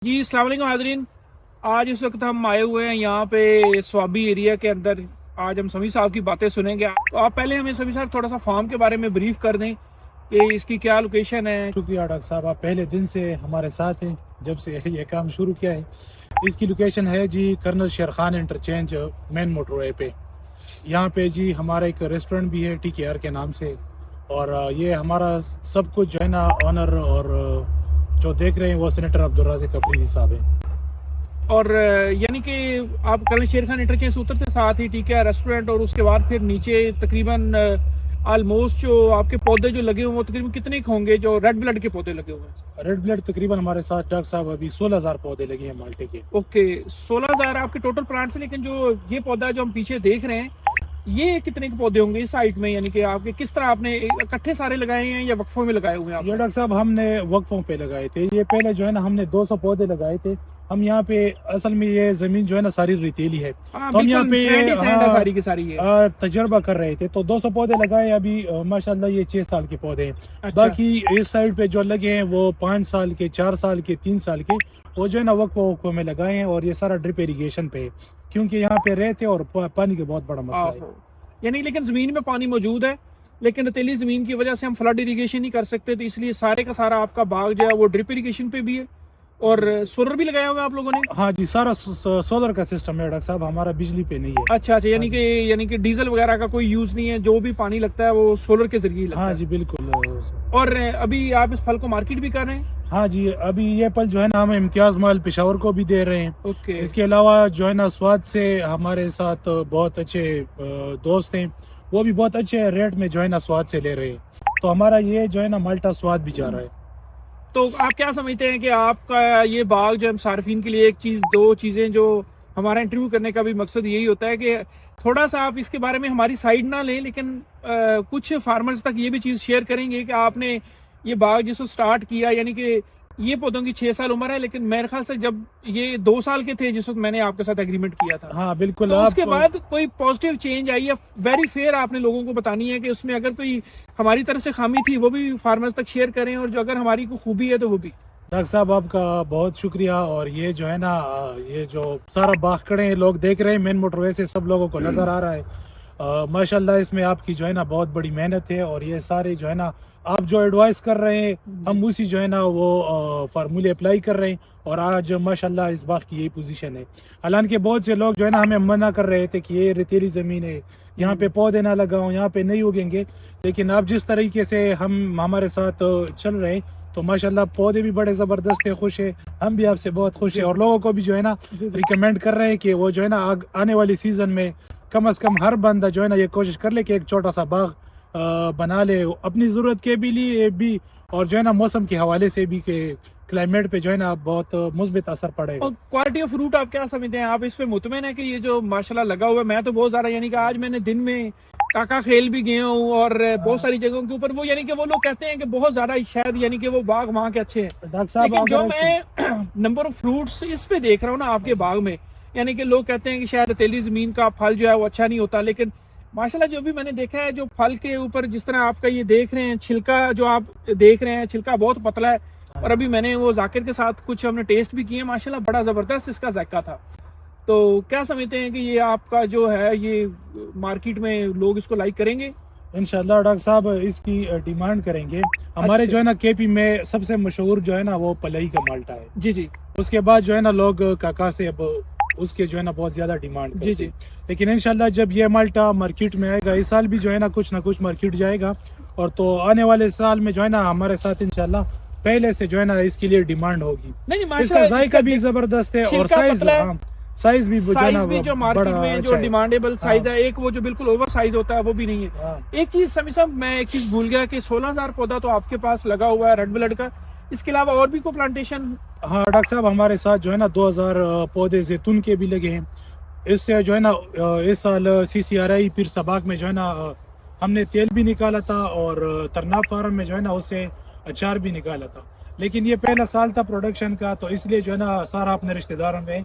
جی السلام علیکم حاضرین. آج اس وقت ہم آئے ہوئے ہیں یہاں پہ سوابی ایریا کے اندر. آج ہم سمیع صاحب کی باتیں سنیں گے. تو آپ پہلے ہمیں سمیع صاحب تھوڑا سا فارم کے بارے میں بریف کر دیں کہ اس کی کیا لوکیشن ہے. شکریہ ڈاکٹر صاحب، آپ پہلے دن سے ہمارے ساتھ ہیں جب سے یہ کام شروع کیا ہے. اس کی لوکیشن ہے جی کرنل شیرخان انٹرچینج مین موٹر وے پہ. یہاں پہ جی ہمارا ایک ریسٹورنٹ بھی ہے TKR کے نام سے، اور یہ ہمارا سب کچھ جو ہے نا آنر اور جو دیکھ رہے ہیں وہ سینیٹر عبدالرازق افریدی صاحب ہیں. اور یعنی کہ آپ کرنل شیر خان انٹرچینج سے اترتے ساتھ ہی TKR ریسٹورنٹ، اور اس کے بعد پھر نیچے تقریباً آلموسٹ جو آپ کے پودے جو لگے ہوئے وہ تقریباً کتنے ہوں گے جو ریڈ بلڈ کے پودے لگے ہوئے ہیں؟ ریڈ بلڈ تقریباً ہمارے ساتھ ڈاکٹر صاحب ابھی 16,000 پودے لگے ہیں مالٹے کے. اوکے 16,000 آپ کے ٹوٹل پلانٹس ہیں. لیکن جو یہ پودا جو ہم پیچھے دیکھ رہے ہیں یہ کتنے کے پودے ہوں گے اس سائٹ میں؟ یعنی کہ آپ کے کس طرح آپ نے اکٹھے سارے لگائے ہیں یا وقفوں میں لگائے ہوئے ہیں آپ؟ یہ ڈاکٹر صاحب ہم نے وقفوں پہ لگائے تھے. یہ پہلے جو ہے نا ہم نے 200 پودے لگائے تھے. ہم یہاں پہ اصل میں یہ زمین جو ہے نا ساری ریتیلی ہے، تو ہم یہاں پہ ساری کی ساری تجربہ کر رہے تھے. تو 200 پودے لگائے. ابھی ماشاءاللہ یہ 6 سال کے پودے ہیں. باقی اس سائڈ پہ جو لگے ہیں وہ 5 سال کے، 4 سال کے، 3 سال کے، وہ جو ہے نا وقفوں میں لگائے ہیں. اور یہ سارا ڈرپ ایریگیشن پہ ہے کیونکہ یہاں پہ رہتے اور پانی کا بہت بڑا مسئلہ ہے. یعنی لیکن زمین میں پانی موجود ہے لیکن ریتیلی زمین کی وجہ سے ہم فلڈ ایریگیشن نہیں کر سکتے، تو اس لیے سارے کا سارا آپ کا باغ جو ہے وہ ڈرپ ایریگیشن پہ بھی ہے. اور سولر بھی لگایا ہوا ہے آپ لوگوں نے؟ ہاں جی، سارا سولر کا سسٹم ہے ڈاکٹر صاحب، ہمارا بجلی پہ نہیں ہے. اچھا یعنی کہ ڈیزل وغیرہ کا کوئی یوز نہیں ہے، جو بھی پانی لگتا ہے وہ سولر کے ذریعے لگتا ہے. ہاں جی بالکل. اور ابھی آپ اس پھل کو مارکیٹ بھی کر رہے ہیں؟ ہاں جی، ابھی یہ پھل جو ہے نا ہم امتیاز مال پشاور کو بھی دے رہے ہیں. اوکے. اس کے علاوہ جو ہے نا سواد سے ہمارے ساتھ بہت اچھے دوست ہیں، وہ بھی بہت اچھے ریٹ میں جو ہے نا سواد سے لے رہے ہیں. تو ہمارا یہ جو ہے نا مالٹا سواد بھی جا رہا ہے. تو آپ کیا سمجھتے ہیں کہ آپ کا یہ باغ جو ہم صارفین کے لیے دو چیزیں جو ہمارا انٹرویو کرنے کا بھی مقصد یہی ہوتا ہے کہ تھوڑا سا آپ اس کے بارے میں ہماری سائڈ نہ لیں لیکن کچھ فارمرز تک یہ بھی چیز شیئر کریں گے کہ آپ نے یہ باغ جس کو سٹارٹ کیا، یعنی کہ یہ پودوں کی 6 سال عمر ہے، لیکن میرے خیال سے جب یہ 2 سال کے تھے جس وقت میں نے آپ کے ساتھ ایگریمنٹ کیا تھا. ہاں بالکل. تو اس کے بعد کوئی پازیٹیو چینج آئی ہے؟ ویری فیئر آپ نے لوگوں کو بتانی ہے کہ اس میں اگر کوئی ہماری طرف سے خامی تھی وہ بھی فارمرز تک شیئر کریں، اور جو اگر ہماری کوئی خوبی ہے تو وہ بھی. ڈاکٹر صاحب آپ کا بہت شکریہ. اور یہ جو ہے نا یہ جو سارا باغ کڑے لوگ دیکھ رہے ہیں مین موٹر وے سے، سب لوگوں کو نظر آ رہا ہے. ماشاءاللہ اس میں آپ کی جو ہے نا بہت بڑی محنت ہے. اور یہ سارے جو ہے نا آپ جو ایڈوائس کر رہے ہیں ہم اسی جو ہے نا وہ فارمولے اپلائی کر رہے ہیں. اور آج ماشاءاللہ اس باغ کی یہی پوزیشن ہے. حالانکہ بہت سے لوگ جو ہے نا ہمیں منع کر رہے تھے کہ یہ ریتیلی زمین ہے، یہاں پہ پودے نہ لگاؤ، یہاں پہ نہیں اگیں گے. لیکن اب جس طریقے سے ہمارے ساتھ چل رہے ہیں تو ماشاءاللہ پودے بھی بڑے زبردست ہیں، خوش ہیں. ہم بھی آپ سے بہت خوش ہیں اور لوگوں کو بھی جو ہے نا ریکمینڈ کر رہے ہیں کہ وہ جو ہے نا آنے والی سیزن میں کم از کم ہر بندہ جو ہے نا یہ کوشش کر لے کہ ایک چھوٹا سا باغ بنا لے، اپنی ضرورت کے بھی لیے بھی اور جو ہے نا موسم کے حوالے سے بھی کہ کلائمیٹ پہ جو ہے نا بہت مثبت اثر پڑے گا. اور کوالٹی آف فروٹ آپ کیا سمجھتے ہیں؟ آپ اس پہ مطمئن ہیں کہ یہ جو ماشاءاللہ لگا ہوا ہے؟ میں تو بہت زیادہ، یعنی کہ آج میں نے دن میں کاکا کھیل بھی گیا ہوں اور بہت ساری جگہوں کے اوپر وہ یعنی کہ وہ لوگ کہتے ہیں کہ بہت زیادہ شاید یعنی کہ وہ باغ وہاں کے اچھے ہیں، لیکن جو میں نمبر آف فروٹس اس پہ دیکھ رہا ہوں نا آپ کے باغ میں، یعنی کہ لوگ کہتے ہیں کہ شاید ریتیلی زمین کا پھل جو ہے وہ اچھا نہیں ہوتا، لیکن ماشاءاللہ جو بھی میں نے دیکھا ہے جو پھل کے اوپر جس طرح آپ کا یہ دیکھ رہے ہیں چھلکا جو آپ دیکھ رہے ہیں، چھلکا بہت پتلا ہے. اور ابھی میں نے وہ ذاکر کے ساتھ کچھ ہم نے ٹیسٹ بھی کیے، ماشاءاللہ بڑا زبردست اس کا ذائقہ تھا. تو کیا سمجھتے ہیں کہ یہ آپ کا جو ہے یہ مارکیٹ میں لوگ اس کو لائک کریں گے؟ انشاءاللہ ڈاکٹر صاحب اس کی ڈیمانڈ کریں گے. ہمارے جو ہے نا KP میں سب سے مشہور جو ہے نا وہ پلئی کا مالٹا ہے. جی. اس کے بعد جو ہے نا لوگ کاکا سے اب اس کے جو ہے نا بہت زیادہ ڈیمانڈ کرتے ہیں. لیکن انشاءاللہ جب یہ مالٹا مارکیٹ میں آئے گا، اس سال بھی جو ہے نا کچھ مارکیٹ جائے گا، اور تو آنے والے سال میں جو ہے نا ہمارے ساتھ انشاءاللہ پہلے سے جو ہے نا اس کے لیے ڈیمانڈ ہوگی. اس کا ذائقہ بھی زبردست ہے اور سائز بھی جو مارکیٹ میں جو ڈیمانڈیبل سائز ہے، ایک وہ جو بالکل اوور سائز ہوتا ہے وہ بھی نہیں ہے. ایک چیز سمیع صاحب میں ایک چیز بھول گیا کہ 16,000 پودا تو آپ کے پاس لگا ہوا ہے ریڈ بلڈ کا، اس کے علاوہ اور بھی کوئی پلانٹیشن؟ ہاں ڈاکٹر صاحب ہمارے ساتھ جو ہے نا 2,000 پودے زیتون کے بھی لگے ہیں. اس سے جو ہے نا اس سال CCRI پیر سباق میں جو ہے نا ہم نے تیل بھی نکالا تھا، اور ترناب فارم میں جو ہے نا اس سے اچار بھی نکالا تھا. لیکن یہ پہلا سال تھا پروڈکشن کا، تو اس لیے جو ہے نا سارا اپنے رشتہ داروں میں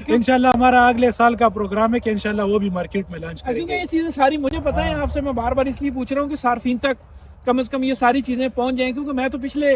انشاءاللہ ہمارا اگلے سال کا پروگرام ہے کہ انشاءاللہ وہ بھی مارکیٹ میں لانچ کریں گے. یہ چیزیں ساری مجھے پتہ ہے، آپ سے میں بار بار اس لیے پوچھ رہا ہوں کہ صارفین تک کم از کم یہ ساری چیزیں پہنچ جائیں، کیونکہ میں تو پچھلے